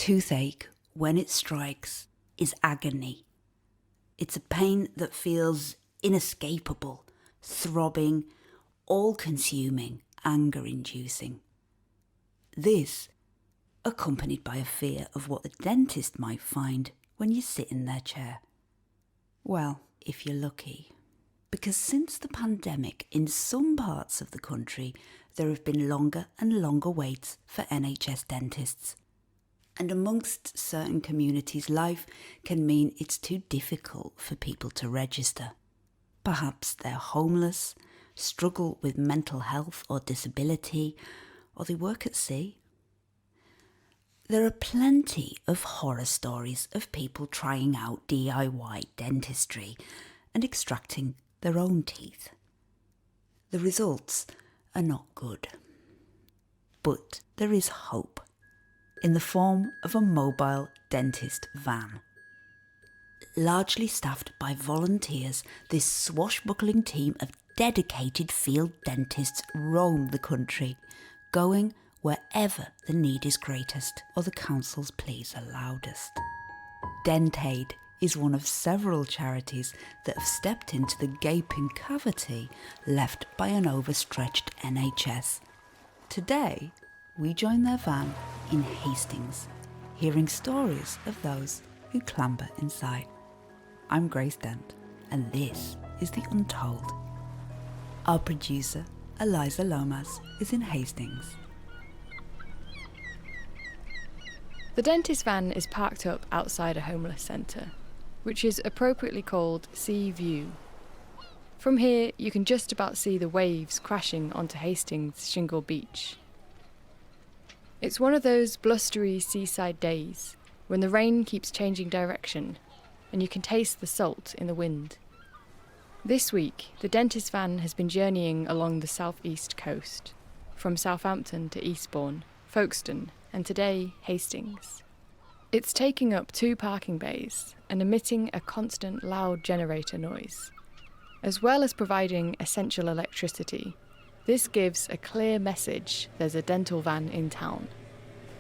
Toothache, when it strikes, is agony. It's a pain that feels inescapable, throbbing, all-consuming, anger-inducing. This, accompanied by a fear of what the dentist might find when you sit in their chair. Well, if you're lucky. Because since the pandemic, in some parts of the country, there have been longer and longer waits for NHS dentists. And amongst certain communities, life can mean it's too difficult for people to register. Perhaps they're homeless, struggle with mental health or disability, or they work at sea. There are plenty of horror stories of people trying out DIY dentistry and extracting their own teeth. The results are not good. But there is hope, in the form of a mobile dentist van. Largely staffed by volunteers, this swashbuckling team of dedicated field dentists roam the country, going wherever the need is greatest or the council's pleas are loudest. Dentaid is one of several charities that have stepped into the gaping cavity left by an overstretched NHS. Today, we join their van in Hastings, hearing stories of those who clamber inside. I'm Grace Dent, and this is The Untold. Our producer, Eliza Lomas, is in Hastings. The dentist van is parked up outside a homeless centre, which is appropriately called Sea View. From here, you can just about see the waves crashing onto Hastings' shingle beach. It's one of those blustery seaside days when the rain keeps changing direction and you can taste the salt in the wind. This week, the dentist van has been journeying along the southeast coast, from Southampton to Eastbourne, Folkestone, and today, Hastings. It's taking up 2 parking bays and emitting a constant loud generator noise. As well as providing essential electricity, this gives a clear message there's a dental van in town.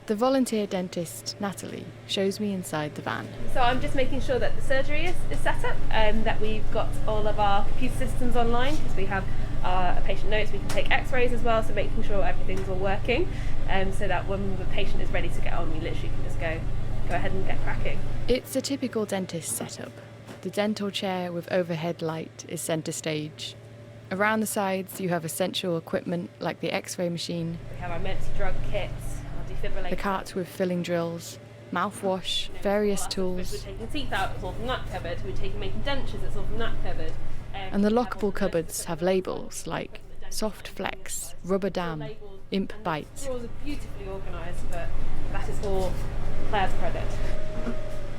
The volunteer dentist, Natalie, shows me inside the van. So I'm just making sure that the surgery is set up, that we've got all of our computer systems online, because we have patient notes, we can take x-rays as well, so making sure everything's all working, so that when the patient is ready to get on, we literally can just go ahead and get cracking. It's a typical dentist setup. The dental chair with overhead light is centre stage. Around the sides you have essential equipment like the x-ray machine, We have our emergency drug kits, our defibrillator. the cart with filling drills, mouthwash, various tools, We're taking teeth out, it's all from that cupboard. We're making dentures, it's all from that cupboard. and the lockable cupboards have labels like Soft Flex, Rubber Dam, Imp Bite. Drawers are beautifully organised, but that is all Claire's credit.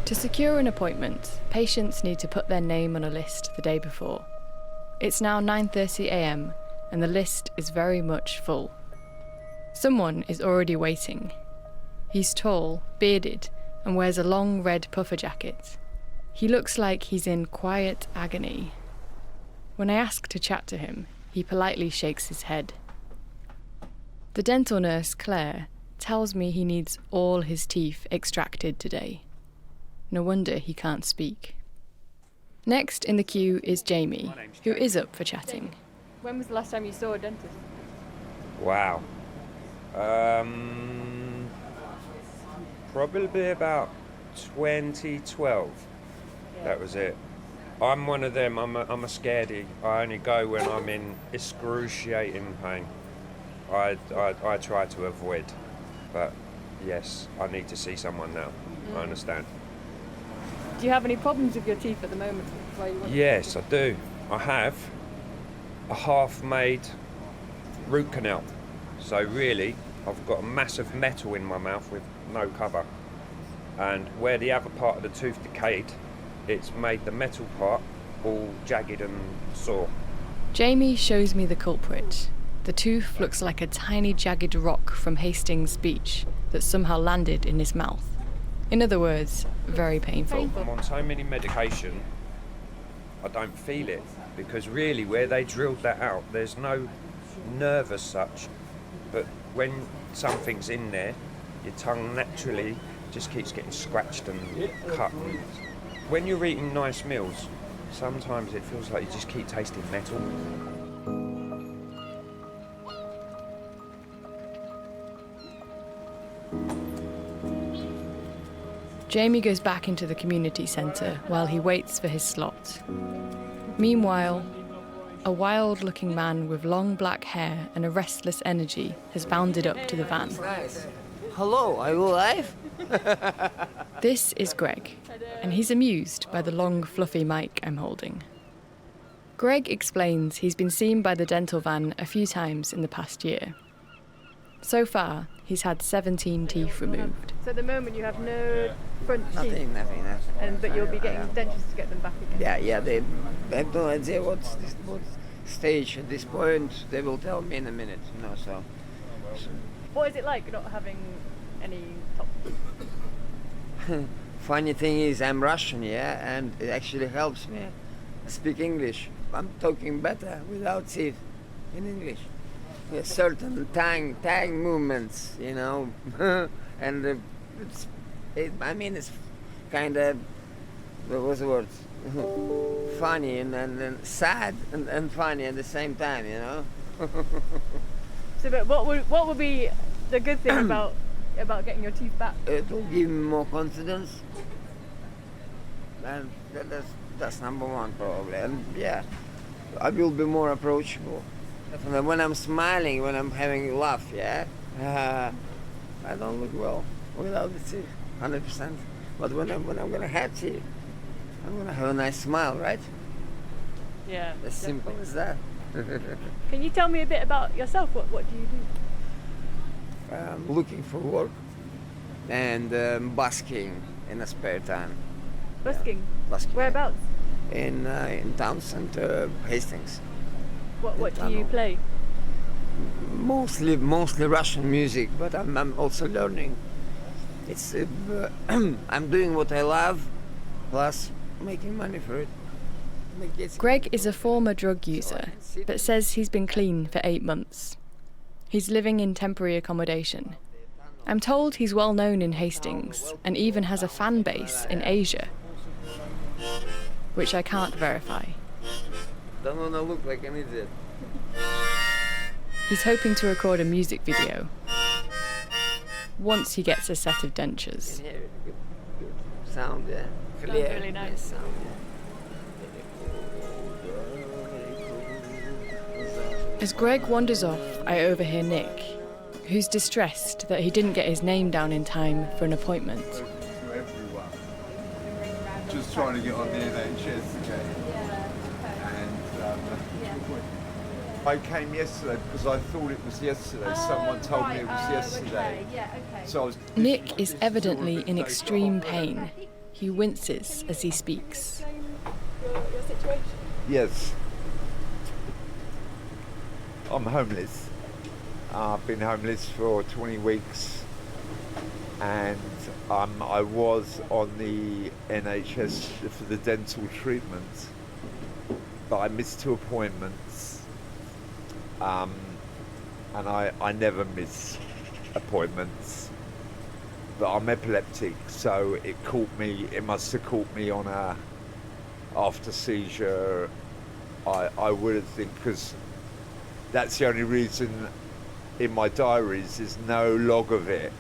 To secure an appointment, patients need to put their name on a list the day before. It's now 9:30 a.m. and the list is very much full. Someone is already waiting. He's tall, bearded, and wears a long red puffer jacket. He looks like he's in quiet agony. When I ask to chat to him, he politely shakes his head. The dental nurse, Claire, tells me he needs all his teeth extracted today. No wonder he can't speak. Next in the queue is Jamie, who is up for chatting. When was the last time you saw a dentist? Wow. Probably about 2012. That was it. I'm one of them. I'm a scaredy. I only go when I'm in excruciating pain. I try to avoid, but yes, I need to see someone now. I understand. Do you have any problems with your teeth at the moment? Yes, I do. I have a half-made root canal. So really, I've got a massive metal in my mouth with no cover. And where the other part of the tooth decayed, it's made the metal part all jagged and sore. Jamie shows me the culprit. The tooth looks like a tiny jagged rock from Hastings Beach that somehow landed in his mouth. In other words, very painful. I'm on so many medication, I don't feel it, because really where they drilled that out, there's no nerve as such, but when something's in there, your tongue naturally just keeps getting scratched and cut. And when you're eating nice meals, sometimes it feels like you just keep tasting metal. Jamie goes back into the community centre while he waits for his slot. Meanwhile, a wild-looking man with long black hair and a restless energy has bounded up to the van. Nice. Hello, are you alive? This is Greg, and he's amused by the long, fluffy mic I'm holding. Greg explains he's been seen by the dental van a few times in the past year. So far, he's had 17 teeth removed. So at the moment you have no front teeth? Nothing. But you'll be getting dentists to get them back again? Yeah, they have no idea what stage at this point. They will tell me in a minute, so. What is it like not having any top teeth? Funny thing is, I'm Russian, and it actually helps me speak English. I'm talking better without teeth in English. With certain tongue movements, and it's kind of, what's the word? Funny and sad and funny at the same time, So, but what would be the good thing about getting your teeth back? It will give me more confidence, and that's number one probably. And I will be more approachable. When I'm smiling, when I'm having a laugh, I don't look well without the teeth, 100%. But when I'm gonna have teeth, I'm gonna have a nice smile, right? Yeah. As simple as that. Can you tell me a bit about yourself? What do you do? Looking for work and busking in a spare time. Busking? Busking. Whereabouts? In town center, Hastings. What do you play? Mostly Russian music, but I'm also learning. It's I'm doing what I love, plus making money for it. Greg is a former drug user, but says he's been clean for 8 months. He's living in temporary accommodation. I'm told he's well known in Hastings and even has a fan base in Asia, which I can't verify. Don't want to look like an idiot. He's hoping to record a music video once he gets a set of dentures. Good sound, clear. Sounds really nice. Sound, As Greg wanders off, I overhear Nick, who's distressed that he didn't get his name down in time for an appointment. Everyone. Just trying to get on the NHS again. I came yesterday because I thought it was yesterday. Someone told me it was yesterday. Okay. So I was. Nick is evidently in extreme pain. He winces as he speaks. Your situation? Yes. I'm homeless. I've been homeless for 20 weeks, and I was on the NHS for the dental treatment, but I missed 2 appointments. And I never miss appointments, but I'm epileptic, so it must have caught me on a after seizure. I would have think, because that's the only reason in my diaries there's no log of it,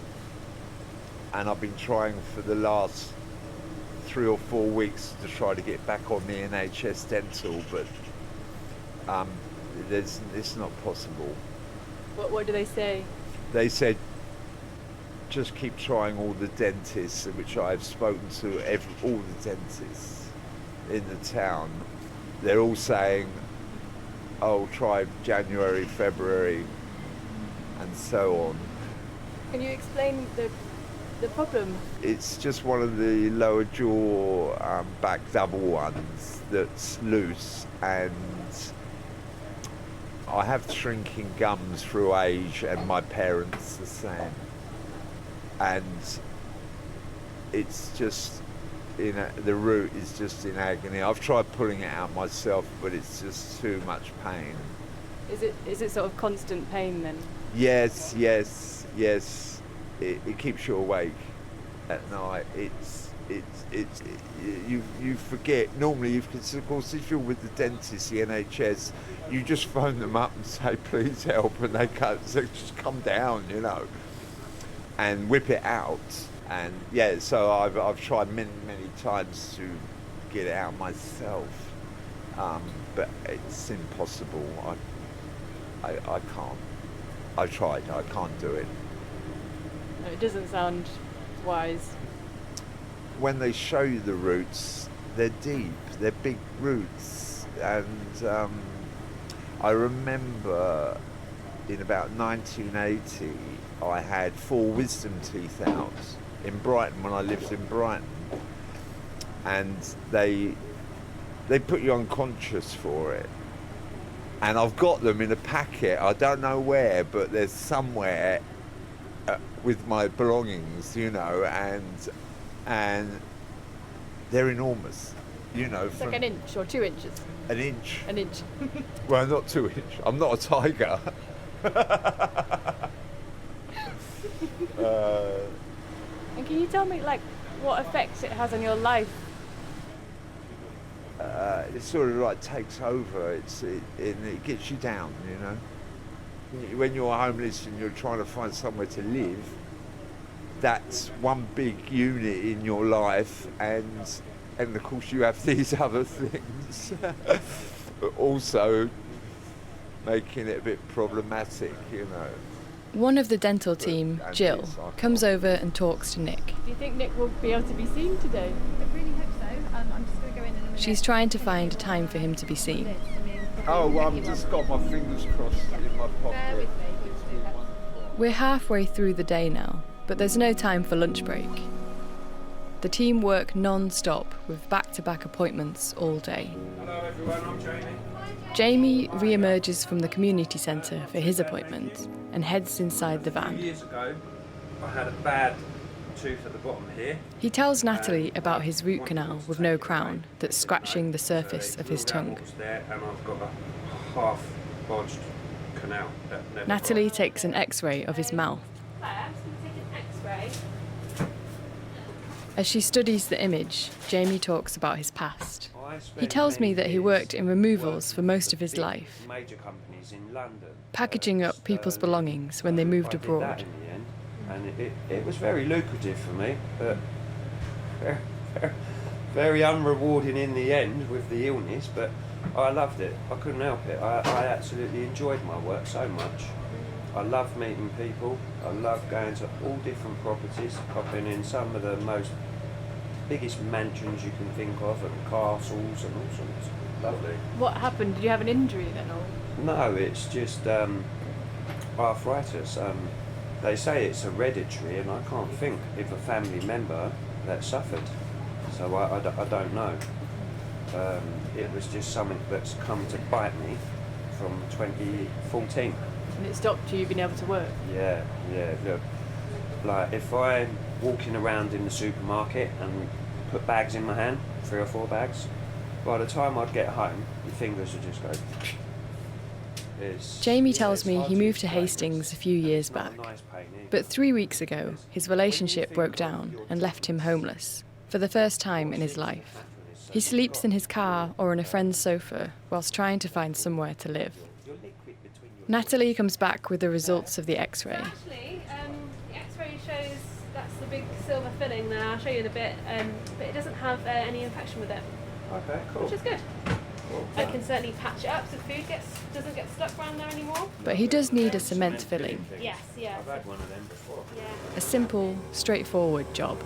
and I've been trying for the last 3 or 4 weeks to try to get back on the NHS dental, but it's not possible. What do they say? They said just keep trying all the dentists, which I've spoken to all the dentists in the town. They're all saying, oh, try January, February, and so on. Can you explain the problem? It's just one of the lower jaw back double ones that's loose, and I have shrinking gums through age, and my parents the same. And it's just, the root is just in agony. I've tried pulling it out myself, but it's just too much pain. Is it sort of constant pain then? Yes. It keeps you awake. at night, you forget. Normally, because of course, if you're with the dentist, the NHS, you just phone them up and say, please help, and they just come down, you know, and whip it out. And yeah, so I've tried many times to get it out myself, but it's impossible. I can't. I tried. I can't do it. No, it doesn't sound wise. When they show you the roots, they're deep. They're big roots, and I remember in about 1980, I had 4 wisdom teeth out in Brighton when I lived in Brighton, and they put you unconscious for it. And I've got them in a packet. I don't know where, but there's somewhere with my belongings, you know, and they're enormous, you know. It's like an inch or 2 inches. An inch. An inch. Well, not 2 inch. I'm not a tiger. And can you tell me, like, what effects it has on your life? It sort of like takes over. It gets you down, you know. When you're homeless and you're trying to find somewhere to live, that's one big unit in your life, and of course you have these other things, but also making it a bit problematic, you know. One of the dental team, Jill, comes over and talks to Nick. Do you think Nick will be able to be seen today? I really hope so. I'm just going to go in a minute. She's trying to find a time for him to be seen. Oh, well, I've just got my fingers crossed in my pocket. We're halfway through the day now, but there's no time for lunch break. The team work non-stop with back-to-back appointments all day. Hello everyone, I'm Jamie. Jamie re-emerges from the community centre for his appointment and heads inside the A few van. years ago, I had a bad tooth at the bottom here. He tells Natalie about his root canal with no crown that's scratching the surface of his tongue. There, and I've got a half-bodged canal. That never Natalie got. takes an X-ray of his mouth. I'm just going to take an X-ray. As she studies the image, Jamie talks about his past. I spent He tells me many that he years worked in removals working for most of for his big life, Major companies in London. packaging up people's belongings when they moved I did that abroad. in the end, and it was very lucrative for me, but very unrewarding in the end with the illness. But I loved it. I couldn't help it. I absolutely enjoyed my work so much. I love meeting people. I love going to all different properties. I've been in some of the biggest mansions you can think of, and castles and all sorts. Lovely. What happened? Did you have an injury then? Or? No, it's just arthritis. They say it's hereditary, and I can't think of a family member that suffered. So I don't know. It was just something that's come to bite me from 2014. And it stopped you being able to work? Yeah. Look, like if I'm walking around in the supermarket and put bags in my hand, 3 or 4 bags, by the time I'd get home, your fingers would just go. Jamie tells me he moved to Hastings a few years back, but 3 weeks ago his relationship broke down and left him homeless for the first time in his life. He sleeps in his car or on a friend's sofa whilst trying to find somewhere to live. Natalie comes back with the results of the X-ray. So actually, the X-ray shows that's the big silver filling there. I'll show you in a bit, but it doesn't have any infection with it, Okay, cool. which is good. I can certainly patch it up so food doesn't get stuck around there anymore. But he does need a cement filling, Yes, yeah. I've had one of them before. Yeah. a simple, straightforward job.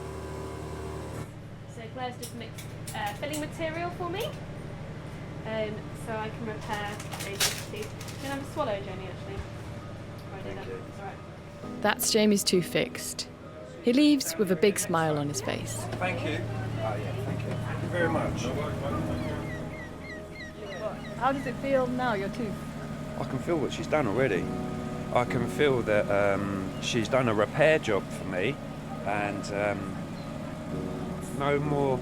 So Claire's just mixed filling material for me, so I can repair these teeth. Can I have a swallow, Jamie, actually? Before I do Thank that. you. It's all right. That's Jamie's tooth fixed. He leaves with a big smile on his face. Thank you. Oh yeah, thank you. Thank you very much. How does it feel now, your tooth? I can feel what she's done already. I can feel that she's done a repair job for me, and no more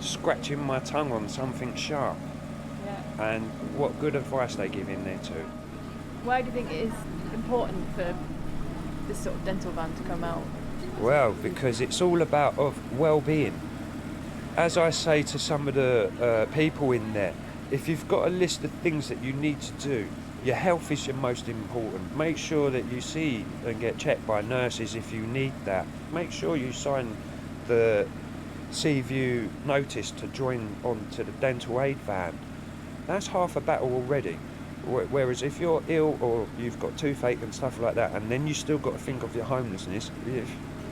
scratching my tongue on something sharp. Yeah. And what good advice they give in there too. Why do you think it is important for this sort of dental van to come out? Well, because it's all about well-being. As I say to some of the people in there, if you've got a list of things that you need to do, your health is your most important. Make sure that you see and get checked by nurses if you need that. Make sure you sign the Seaview notice to join on to the dental aid van. That's half a battle already. Whereas if you're ill or you've got toothache and stuff like that, and then you still got to think of your homelessness,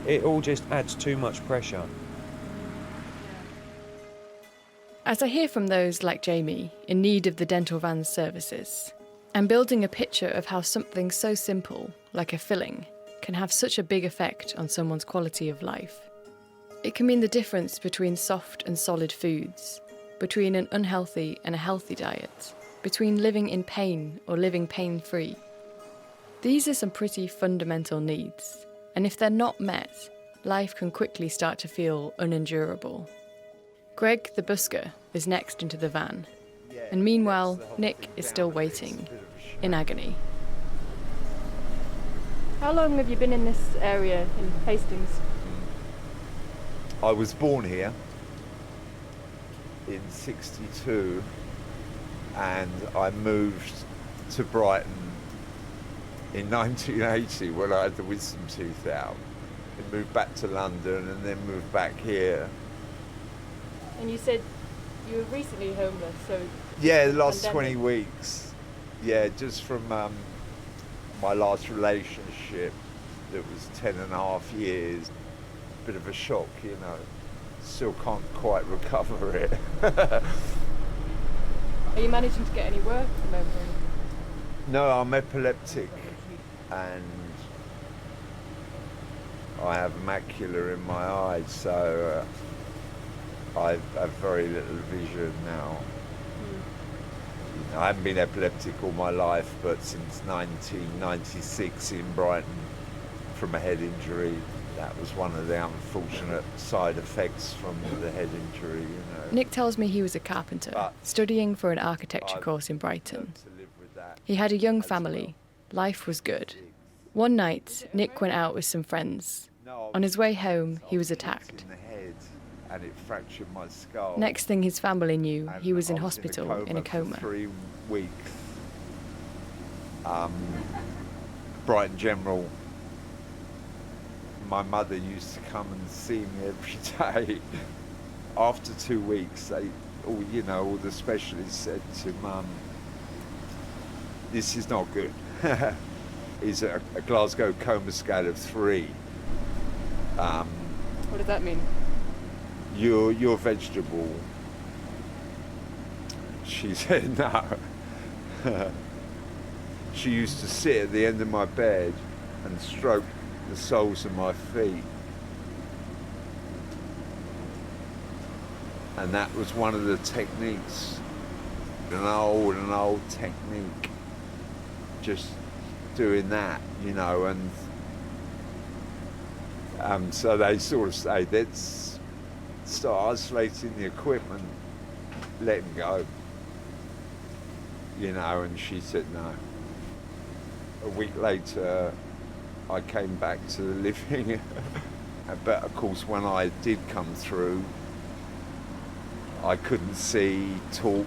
it all just adds too much pressure. As I hear from those like Jamie in need of the dental van's services, I'm building a picture of how something so simple, like a filling, can have such a big effect on someone's quality of life. It can mean the difference between soft and solid foods, between an unhealthy and a healthy diet, between living in pain or living pain-free. These are some pretty fundamental needs, and if they're not met, life can quickly start to feel unendurable. Greg, the busker, is next into the van, and meanwhile, Nick is still waiting, in agony. How long have you been in this area in Hastings? I was born here in '62 and I moved to Brighton in 1980 when I had the wisdom tooth out. And moved back to London and then moved back here. And you said you were recently homeless, so... Yeah, the last pandemic. 20 weeks. Yeah, just from my last relationship that was 10.5 years. Bit of a shock, you know. Still can't quite recover it. Are you managing to get any work at the moment? No, I'm epileptic and I have macula in my eyes, so I have very little vision now. You know, I haven't been epileptic all my life, but since 1996 in Brighton from a head injury, that was one of the unfortunate side effects from the head injury, you know. Nick tells me he was a carpenter, studying for an architecture course in Brighton. He had a young family. Life was good. One night, Nick went out with some friends. On his way home, he was attacked. And it fractured my skull. Next thing his family knew, he was in hospital in a coma. For 3 weeks. Brighton General. My mother used to come and see me every day. After 2 weeks, all the specialists said to Mum, "This is not good." He's a Glasgow coma scale of 3. What does that mean? You're vegetable. She said no. She used to sit at the end of my bed and stroke the soles of my feet. And that was one of the techniques, an old technique, just doing that, you know, and so they sort of say, let's start isolating the equipment, let him go, you know, and she said no. A week later, I came back to the living, but of course when I did come through, I couldn't see, talk,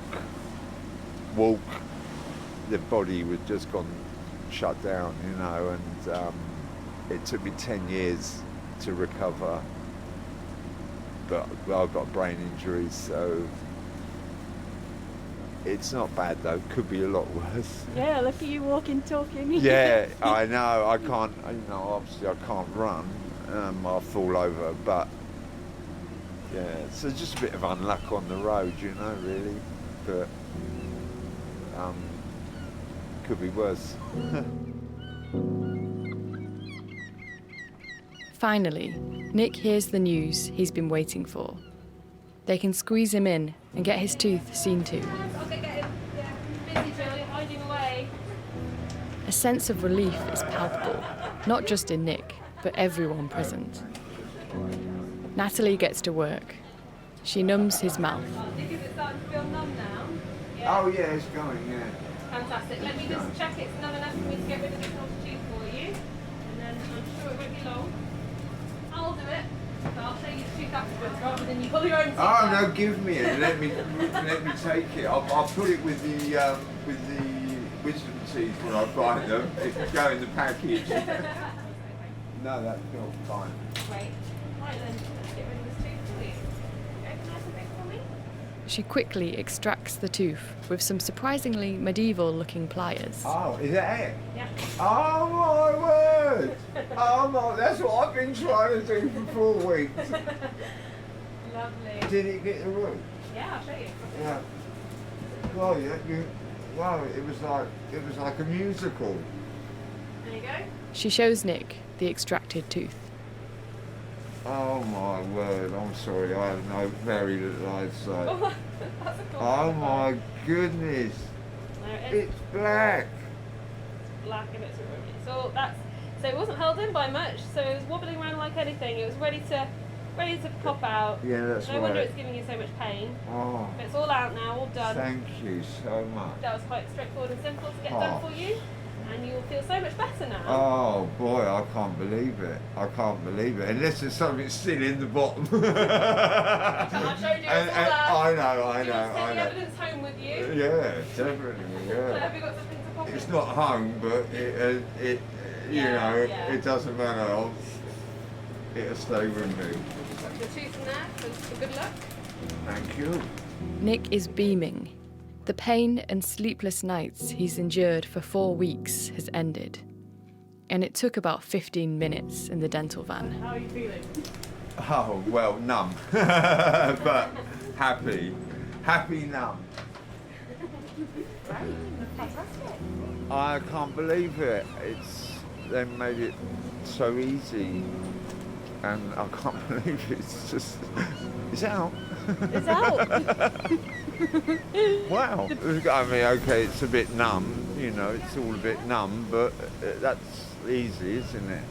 walk. The body was just gone, shut down, you know, and it took me 10 years to recover. But I've got brain injuries, so it's not bad though. Could be a lot worse. Yeah, look at you walking, talking. Yeah, I know. I can't. You know, obviously I can't run. I'll fall over, but. Yeah, so just a bit of unluck on the road, you know, really, but could be worse. Finally, Nick hears the news he's been waiting for. They can squeeze him in and get his tooth seen to. Okay, get him. Yeah, busy, Joey, hiding away. A sense of relief is palpable, not just in Nick, but everyone present. Natalie gets to work. She numbs his mouth. Is it starting to feel numb now? Yeah. Oh yeah, it's going, yeah. Fantastic. Let me just check it's numb enough for me to get rid of this whole tooth for you. And then I'm sure it won't be long. then you pull your own teeth Oh out. no, give me it. Let me take it. I'll put it with the wisdom teeth when I find them. It can go in the package. No, that's not fine. Great. Right then, let's get rid of this tooth for you. Open nice and big for me. She quickly extracts the tooth with some surprisingly medieval-looking pliers. Oh, is that it? Yeah. Oh my word! Oh my, that's what I've been trying to do for 4 weeks. Lovely. Did it get the root? Yeah, I'll show you. Yeah. Well, wow, it was like a musical. There you go. She shows Nick the extracted tooth. Oh my word, I'm sorry, I have no very little eyesight. Oh, that's a cool Oh one. my goodness, There it is. it's black. Black and it's ruby. So that's so it wasn't held in by much. So it was wobbling around like anything. It was ready to pop out. Yeah, that's No wonder right. it's giving you so much pain. Oh, But it's all out now, all done. thank you so much. That was quite straightforward and simple to get Oh. done for you, and you will feel so much better now. Oh boy, I can't believe it. I can't believe it. Unless there's something still in the bottom. I showed you it's all there. I know. You want to take I the know. evidence home with you. Yeah, definitely. So Yeah. have you got something to pop It's in? not hung, but it you Yeah, know, yeah. it doesn't matter. It'll stay with me. Put the tooth in there for good luck. Thank you. Nick is beaming. The pain and sleepless nights he's endured for 4 weeks has ended. And it took about 15 minutes in the dental van. How are you feeling? Oh, well, numb. But happy. Happy numb. Great, fantastic. I can't believe it. They made it so easy. And I can't believe it's out. It's out. Wow. I mean, okay, it's a bit numb, you know, it's all a bit numb, but that's easy, isn't it?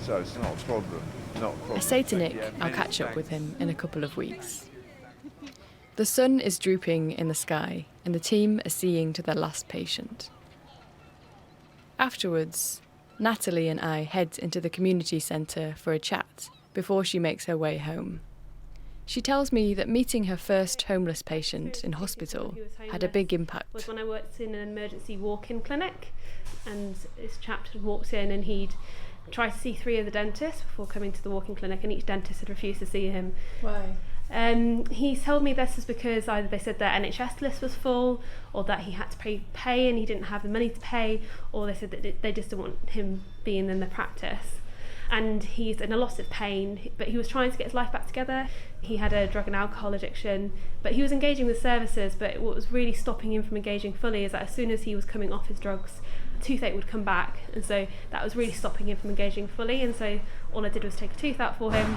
So it's not a problem. Not a problem. I say to But Nick yeah, I'll many catch up with thanks. him in a couple of weeks. The sun is drooping in the sky, and the team are seeing to their last patient. Afterwards, Natalie and I head into the community centre for a chat before she makes her way home. She tells me that meeting her first homeless patient in hospital had a big impact. Was when I worked in an emergency walk-in clinic, and this chap had walked in and he'd tried to see 3 of the dentists before coming to the walk-in clinic, and each dentist had refused to see him. Why? He told me this was because either they said their NHS list was full, or that he had to pay and he didn't have the money to pay, or they said that they just didn't want him being in the practice. And he's in a lot of pain, but he was trying to get his life back together. He had a drug and alcohol addiction, but he was engaging with services, but what was really stopping him from engaging fully is that as soon as he was coming off his drugs, toothache would come back, and so that was really stopping him from engaging fully. And so all I did was take a tooth out for him.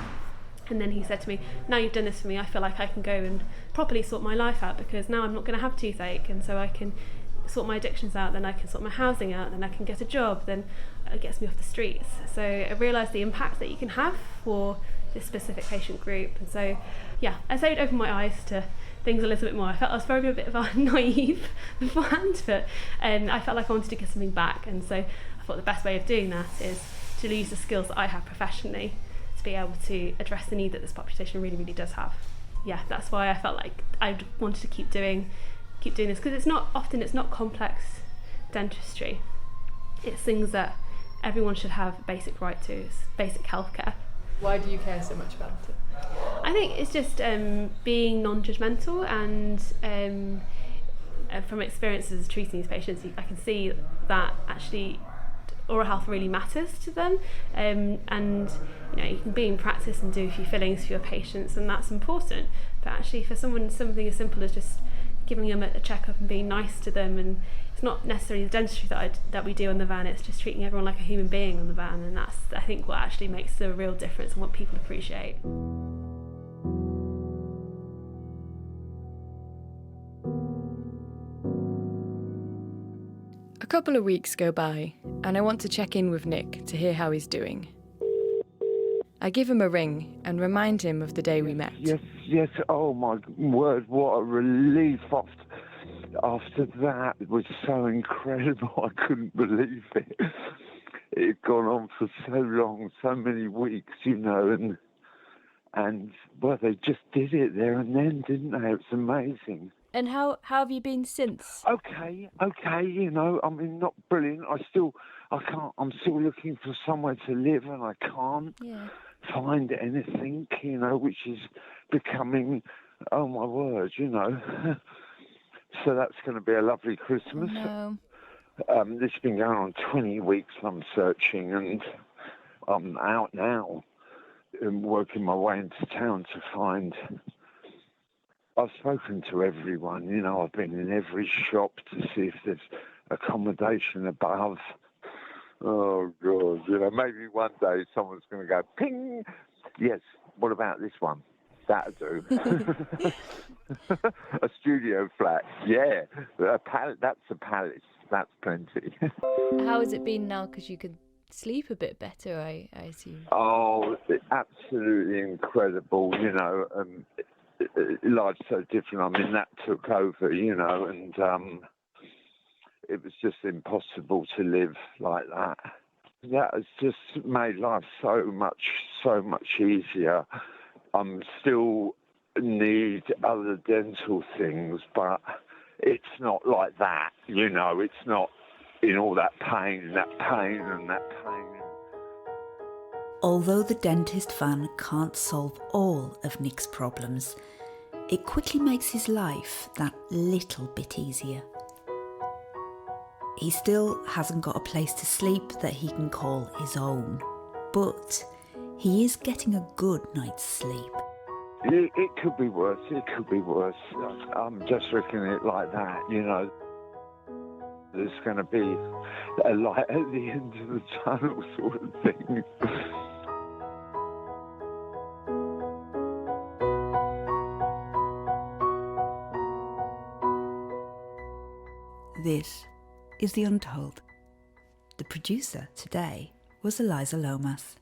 And then he said to me, now you've done this for me, I feel like I can go and properly sort my life out, because now I'm not going to have toothache, and so I can sort my addictions out, then I can sort my housing out, then I can get a job, then it gets me off the streets. So I realised the impact that you can have for this specific patient group. And so, yeah, I say it opened my eyes to things a little bit more. I felt I was very a bit of a naive beforehand, but I felt like I wanted to get something back. And so I thought the best way of doing that is to use the skills that I have professionally to be able to address the need that this population really, really does have. Yeah, that's why I felt like I wanted to keep doing this, because it's not complex dentistry. It's things that everyone should have basic right to. It's basic healthcare. Why do you care so much about it? I think it's just being non-judgmental, and from experiences treating these patients, I can see that actually oral health really matters to them, and you can be in practice and do a few fillings for your patients, and that's important. But actually, for someone, something as simple as just giving them a checkup and being nice to them, and it's not necessarily the dentistry that we do on the van, it's just treating everyone like a human being on the van, and that's, I think, what actually makes the real difference and what people appreciate. A couple of weeks go by, and I want to check in with Nick to hear how he's doing. I give him a ring and remind him of the day we met. Yes. Oh my word, what a relief after that. It was so incredible. I couldn't believe it. It had gone on for so long, so many weeks, and And, well, they just did it there and then, didn't they? It was amazing. And how have you been since? Okay, you know, I mean, not brilliant. I'm still looking for somewhere to live, and I can't find anything, you know, which is becoming, oh my word, you know. So that's going to be a lovely Christmas. No. This has been going on 20 weeks. I'm searching, and I'm out now and working my way into town to find. I've spoken to everyone, you know. I've been in every shop to see if there's accommodation above. Oh, God, you know, maybe one day someone's going to go, ping! Yes, what about this one? That'll do. A studio flat, yeah. That's a palace. That's plenty. How has it been now? Because you could sleep a bit better, I assume. Oh, absolutely incredible, you know. Life's so different. I mean, that took over, you know, and it was just impossible to live like that. That has just made life so much easier. Still need other dental things, but it's not like that, you know. It's not in all that pain. Although the dentist van can't solve all of Nick's problems, it quickly makes his life that little bit easier. He still hasn't got a place to sleep that he can call his own, but he is getting a good night's sleep. It could be worse. I'm just looking at it like that, you know. There's going to be a light at the end of the tunnel sort of thing. This is The Untold. The producer today was Eliza Lomas.